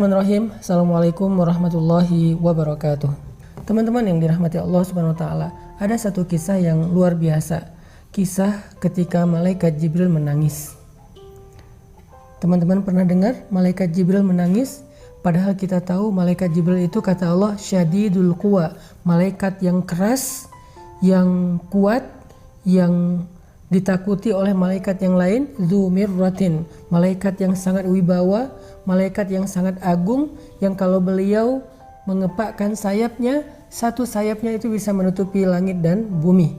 Bismillahirrahmanirrahim. Assalamualaikum warahmatullahi wabarakatuh. Teman-teman yang dirahmati Allah Subhanahu wa taala, ada satu kisah yang luar biasa. Kisah ketika malaikat Jibril menangis. Teman-teman pernah dengar malaikat Jibril menangis? Padahal kita tahu malaikat Jibril itu kata Allah syadidul quwa, malaikat yang keras, yang kuat, yang ditakuti oleh malaikat yang lain, dzu mirratin, malaikat yang sangat wibawa, malaikat yang sangat agung, yang kalau beliau mengepakkan sayapnya, satu sayapnya itu bisa menutupi langit dan bumi.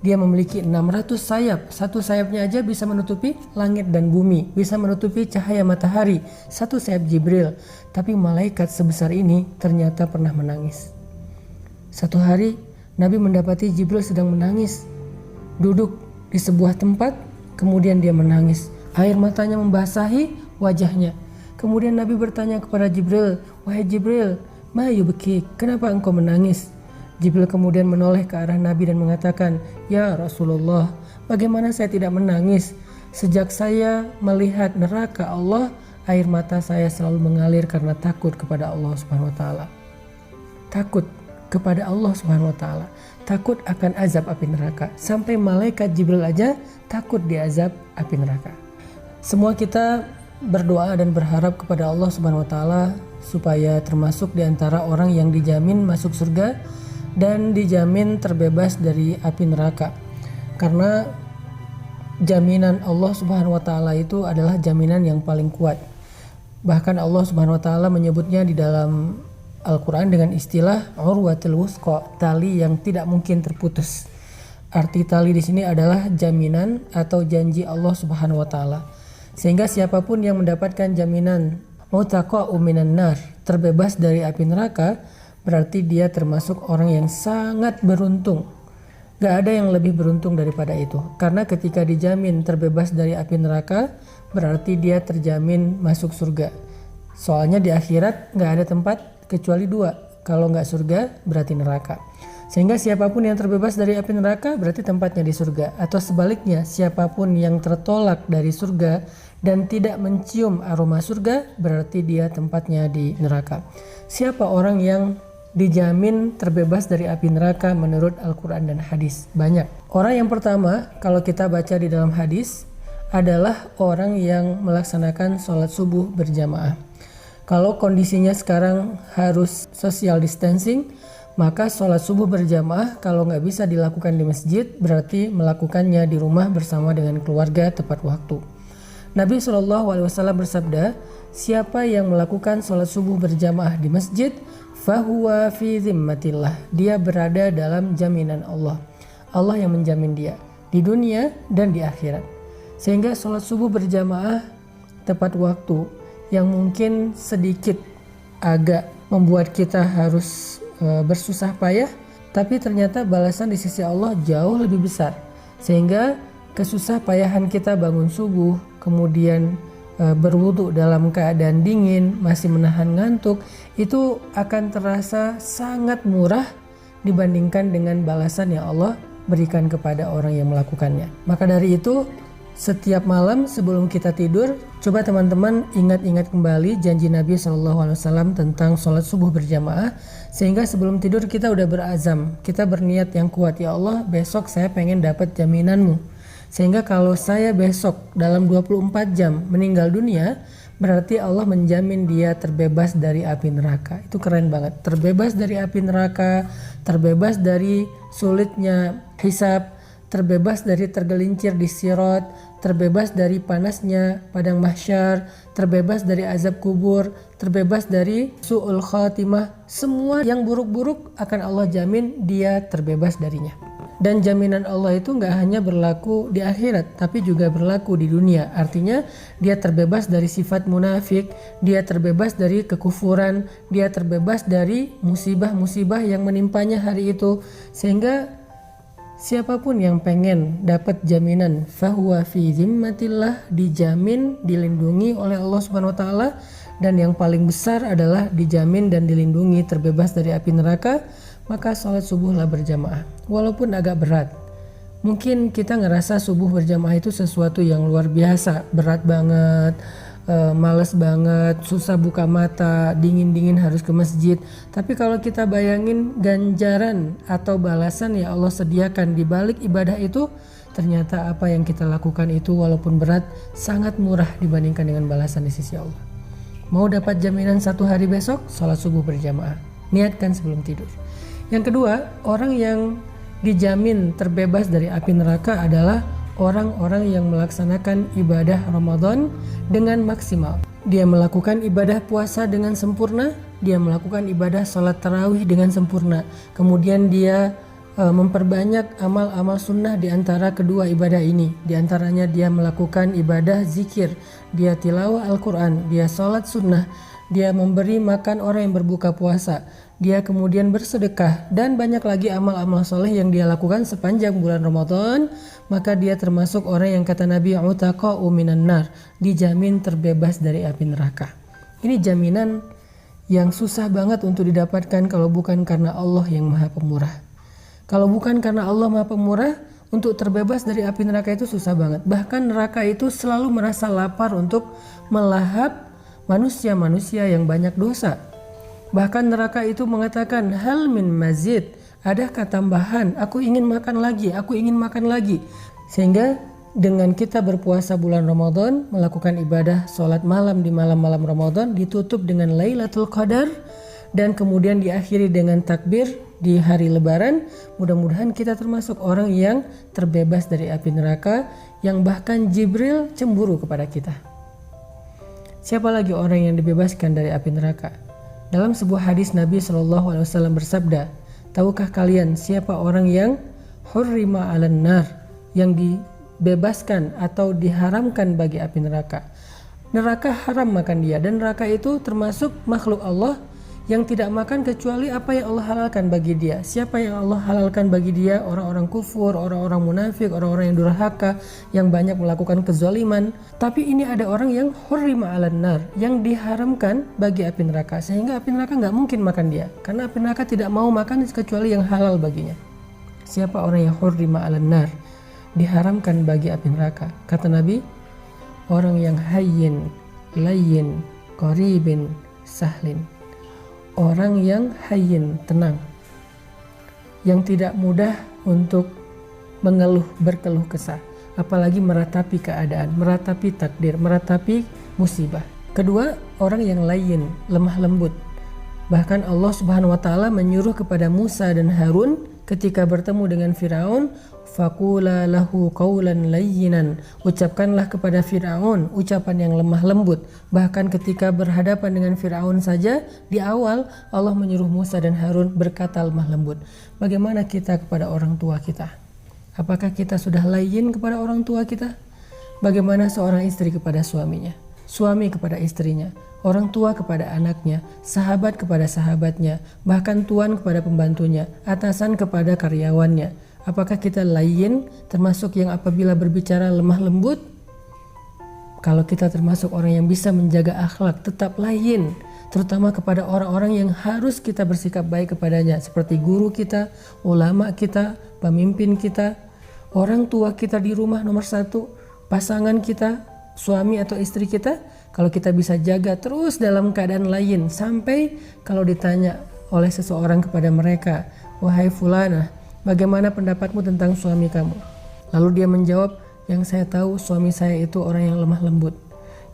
Dia memiliki 600 sayap, satu sayapnya aja bisa menutupi langit dan bumi, bisa menutupi cahaya matahari, satu sayap Jibril. Tapi malaikat sebesar ini ternyata pernah menangis. Satu hari Nabi mendapati Jibril sedang menangis, duduk di sebuah tempat, kemudian dia menangis. Air matanya membasahi wajahnya. Kemudian Nabi bertanya kepada Jibril, "Wahai Jibril, ma yubki? Kenapa engkau menangis?" Jibril kemudian menoleh ke arah Nabi dan mengatakan, "Ya Rasulullah, bagaimana saya tidak menangis? Sejak saya melihat neraka Allah, air mata saya selalu mengalir karena takut kepada Allah Subhanahu wa taala." Takut kepada Allah Subhanahu wa taala, takut akan azab api neraka. Sampai malaikat Jibril aja takut diazab api neraka. Semua kita berdoa dan berharap kepada Allah Subhanahu wa taala supaya termasuk di antara orang yang dijamin masuk surga dan dijamin terbebas dari api neraka. Karena jaminan Allah Subhanahu wa taala itu adalah jaminan yang paling kuat. Bahkan Allah Subhanahu wa taala menyebutnya di dalam Al-Quran dengan istilah urwatul wusqa, tali yang tidak mungkin terputus. Arti tali di sini adalah jaminan atau janji Allah Subhanahu wa taala. Sehingga siapapun yang mendapatkan jaminan mutaqa'u minan nar, terbebas dari api neraka, berarti dia termasuk orang yang sangat beruntung. Gak ada yang lebih beruntung daripada itu. Karena ketika dijamin terbebas dari api neraka, berarti dia terjamin masuk surga. Soalnya di akhirat gak ada tempat kecuali dua, kalau nggak surga berarti neraka. Sehingga siapapun yang terbebas dari api neraka berarti tempatnya di surga. Atau sebaliknya, siapapun yang tertolak dari surga dan tidak mencium aroma surga berarti dia tempatnya di neraka. Siapa orang yang dijamin terbebas dari api neraka menurut Al-Quran dan hadis? Banyak. Orang yang pertama kalau kita baca di dalam hadis adalah orang yang melaksanakan sholat subuh berjamaah. Kalau kondisinya sekarang harus social distancing, maka sholat subuh berjamaah kalau nggak bisa dilakukan di masjid, berarti melakukannya di rumah bersama dengan keluarga tepat waktu. Nabi SAW bersabda, siapa yang melakukan sholat subuh berjamaah di masjid, fahuwa fi zimmatillah, dia berada dalam jaminan Allah. Allah yang menjamin dia di dunia dan di akhirat. Sehingga sholat subuh berjamaah tepat waktu yang mungkin sedikit agak membuat kita harus bersusah payah, tapi ternyata balasan di sisi Allah jauh lebih besar. Sehingga kesusah payahan kita bangun subuh, kemudian berwudu dalam keadaan dingin, masih menahan ngantuk, itu akan terasa sangat murah dibandingkan dengan balasan yang Allah berikan kepada orang yang melakukannya. Maka dari itu, setiap malam sebelum kita tidur, coba teman-teman ingat-ingat kembali janji Nabi SAW tentang sholat subuh berjamaah. Sehingga sebelum tidur kita udah berazam, kita berniat yang kuat, ya Allah besok saya pengen dapat jaminanmu. Sehingga kalau saya besok dalam 24 jam meninggal dunia, berarti Allah menjamin dia terbebas dari api neraka. Itu keren banget, terbebas dari api neraka, terbebas dari sulitnya hisab, terbebas dari tergelincir di sirat, terbebas dari panasnya padang mahsyar, terbebas dari azab kubur, terbebas dari su'ul khatimah. Semua yang buruk-buruk akan Allah jamin dia terbebas darinya. Dan jaminan Allah itu gak hanya berlaku di akhirat, tapi juga berlaku di dunia. Artinya dia terbebas dari sifat munafik, dia terbebas dari kekufuran, dia terbebas dari musibah-musibah yang menimpanya hari itu. Sehingga siapapun yang pengen dapat jaminan fahuwa fi zimmatillah, dijamin, dilindungi oleh Allah Subhanahu wa taala, dan yang paling besar adalah dijamin dan dilindungi terbebas dari api neraka, maka sholat subuhlah berjamaah. Walaupun agak berat, Mungkin kita ngerasa subuh berjamaah itu sesuatu yang luar biasa, berat banget, males banget, susah buka mata, dingin-dingin harus ke masjid. Tapi kalau kita bayangin ganjaran atau balasan ya Allah sediakan di balik ibadah itu, ternyata apa yang kita lakukan itu walaupun berat sangat murah dibandingkan dengan balasan di sisi Allah. Mau dapat jaminan 1 hari besok, sholat subuh berjamaah. Niatkan sebelum tidur. Yang kedua, orang yang dijamin terbebas dari api neraka adalah orang-orang yang melaksanakan ibadah Ramadan dengan maksimal. Dia melakukan ibadah puasa dengan sempurna, dia melakukan ibadah sholat tarawih dengan sempurna. Kemudian dia memperbanyak amal-amal sunnah di antara kedua ibadah ini. Di antaranya dia melakukan ibadah zikir, dia tilawah Al-Quran, dia sholat sunnah, dia memberi makan orang yang berbuka puasa, dia kemudian bersedekah, dan banyak lagi amal-amal soleh yang dia lakukan sepanjang bulan Ramadan. Maka dia termasuk orang yang kata Nabi utaqa'u minan nar, dijamin terbebas dari api neraka. Ini jaminan yang susah banget untuk didapatkan kalau bukan karena Allah yang Maha Pemurah. Kalau bukan karena Allah Maha Pemurah, untuk terbebas dari api neraka itu susah banget. Bahkan neraka itu selalu merasa lapar untuk melahap manusia-manusia yang banyak dosa. Bahkan neraka itu mengatakan, hal min mazid, adakah tambahan? Aku ingin makan lagi, aku ingin makan lagi. Sehingga dengan kita berpuasa bulan Ramadan, melakukan ibadah sholat malam di malam-malam Ramadan, ditutup dengan Lailatul Qadar, dan kemudian diakhiri dengan takbir di hari Lebaran. Mudah-mudahan kita termasuk orang yang terbebas dari api neraka, yang bahkan Jibril cemburu kepada kita. Siapa lagi orang yang dibebaskan dari api neraka? Dalam sebuah hadis Nabi SAW bersabda, tahukah kalian siapa orang yang hurrima 'alan nar, yang dibebaskan atau diharamkan bagi api neraka? Neraka haram makan dia, dan neraka itu termasuk makhluk Allah yang tidak makan kecuali apa yang Allah halalkan bagi dia. Siapa yang Allah halalkan bagi dia? Orang-orang kufur, orang-orang munafik, orang-orang yang durhaka, yang banyak melakukan kezaliman. Tapi ini ada orang yang hurrima 'alan nar, yang diharamkan bagi api neraka, sehingga api neraka nggak mungkin makan dia, karena api neraka tidak mau makan kecuali yang halal baginya. Siapa orang yang hurrima 'alan nar, diharamkan bagi api neraka? Kata Nabi, orang yang hayyin, layyin, qaribin, sahlin. Orang yang hayyin, tenang, yang tidak mudah untuk berkeluh kesah, apalagi meratapi keadaan, meratapi takdir, meratapi musibah. Kedua, orang yang layyin, lemah lembut. Bahkan Allah Subhanahu wa taala menyuruh kepada Musa dan Harun ketika bertemu dengan Firaun, faqula lahu qawlan layyinan, ucapkanlah kepada Firaun ucapan yang lemah lembut. Bahkan ketika berhadapan dengan Firaun saja, di awal Allah menyuruh Musa dan Harun berkata lemah lembut. Bagaimana kita kepada orang tua kita? Apakah kita sudah layyin kepada orang tua kita? Bagaimana seorang istri kepada suaminya, suami kepada istrinya, orang tua kepada anaknya, sahabat kepada sahabatnya, bahkan tuan kepada pembantunya, atasan kepada karyawannya? Apakah kita layyin, termasuk yang apabila berbicara lemah lembut? Kalau kita termasuk orang yang bisa menjaga akhlak, tetap layyin, terutama kepada orang-orang yang harus kita bersikap baik kepadanya, seperti guru kita, ulama kita, pemimpin kita, orang tua kita di rumah nomor 1, pasangan kita, suami atau istri kita. Kalau kita bisa jaga terus dalam keadaan layyin, sampai kalau ditanya oleh seseorang kepada mereka, wahai fulana, bagaimana pendapatmu tentang suami kamu? Lalu dia menjawab, yang saya tahu suami saya itu orang yang lemah lembut,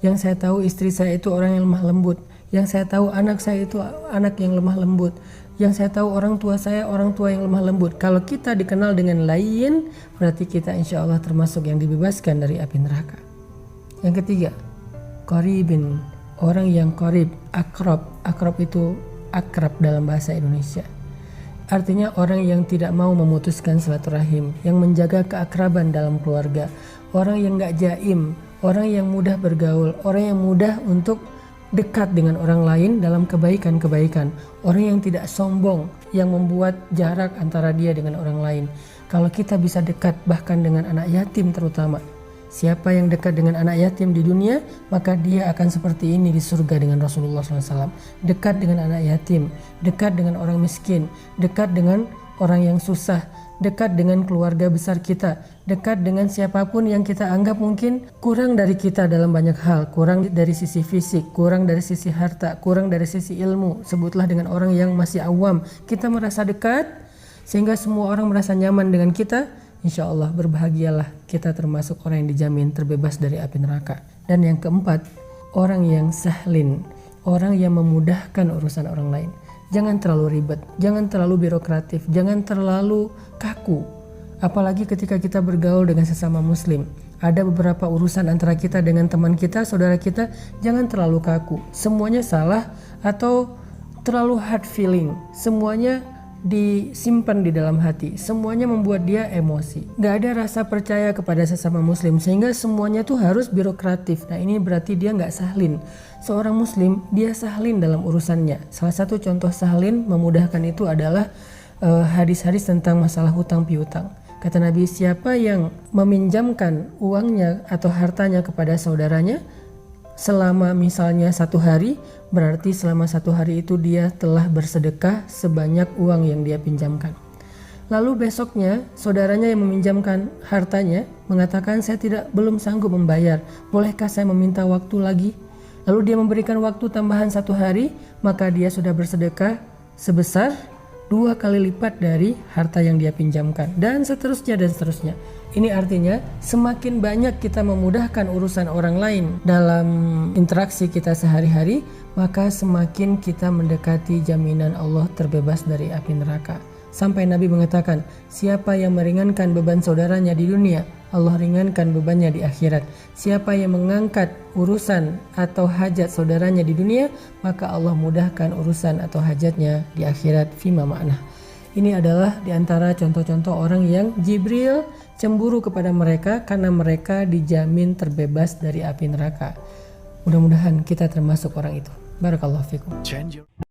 yang saya tahu istri saya itu orang yang lemah lembut, yang saya tahu anak saya itu anak yang lemah lembut, yang saya tahu orang tua saya orang tua yang lemah lembut. Kalau kita dikenal dengan layyin, berarti kita insya Allah termasuk yang dibebaskan dari api neraka. Yang ketiga, qaribin, orang yang qarib, akrab. Akrab itu akrab dalam bahasa Indonesia. Artinya orang yang tidak mau memutuskan silaturahim, yang menjaga keakraban dalam keluarga, orang yang gak jaim, orang yang mudah bergaul, orang yang mudah untuk dekat dengan orang lain dalam kebaikan-kebaikan, orang yang tidak sombong, yang membuat jarak antara dia dengan orang lain. Kalau kita bisa dekat bahkan dengan anak yatim terutama, siapa yang dekat dengan anak yatim di dunia, maka dia akan seperti ini di surga dengan Rasulullah SAW. Dekat dengan anak yatim, dekat dengan orang miskin, dekat dengan orang yang susah, dekat dengan keluarga besar kita, dekat dengan siapapun yang kita anggap mungkin kurang dari kita dalam banyak hal, kurang dari sisi fisik, kurang dari sisi harta, kurang dari sisi ilmu. Sebutlah dengan orang yang masih awam, kita merasa dekat sehingga semua orang merasa nyaman dengan kita. Insya Allah berbahagialah, kita termasuk orang yang dijamin terbebas dari api neraka. Dan yang keempat, orang yang sahlin, orang yang memudahkan urusan orang lain. Jangan terlalu ribet, jangan terlalu birokratif, jangan terlalu kaku. Apalagi ketika kita bergaul dengan sesama muslim. Ada beberapa urusan antara kita dengan teman kita, saudara kita, jangan terlalu kaku. Semuanya salah atau terlalu hard feeling. Semuanya disimpan di dalam hati, semuanya membuat dia emosi, gak ada rasa percaya kepada sesama muslim, sehingga semuanya tuh harus birokratif. Nah ini berarti dia gak sahlin. Seorang muslim dia sahlin dalam urusannya. Salah satu contoh sahlin memudahkan itu adalah hadis-hadis tentang masalah hutang piutang. Kata Nabi, siapa yang meminjamkan uangnya atau hartanya kepada saudaranya selama misalnya 1 hari, berarti selama 1 hari itu dia telah bersedekah sebanyak uang yang dia pinjamkan. Lalu besoknya saudaranya yang meminjamkan hartanya mengatakan, saya belum sanggup membayar, bolehkah saya meminta waktu lagi? Lalu dia memberikan waktu tambahan 1 hari, maka dia sudah bersedekah sebesar 2 kali lipat dari harta yang dia pinjamkan, dan seterusnya dan seterusnya. Ini artinya semakin banyak kita memudahkan urusan orang lain dalam interaksi kita sehari-hari, maka semakin kita mendekati jaminan Allah terbebas dari api neraka. Sampai Nabi mengatakan, siapa yang meringankan beban saudaranya di dunia, Allah ringankan bebannya di akhirat. Siapa yang mengangkat urusan atau hajat saudaranya di dunia, maka Allah mudahkan urusan atau hajatnya di akhirat. Fima ma'nah. Ini adalah diantara contoh-contoh orang yang Jibril cemburu kepada mereka karena mereka dijamin terbebas dari api neraka. Mudah-mudahan kita termasuk orang itu. Barakallahu fikum.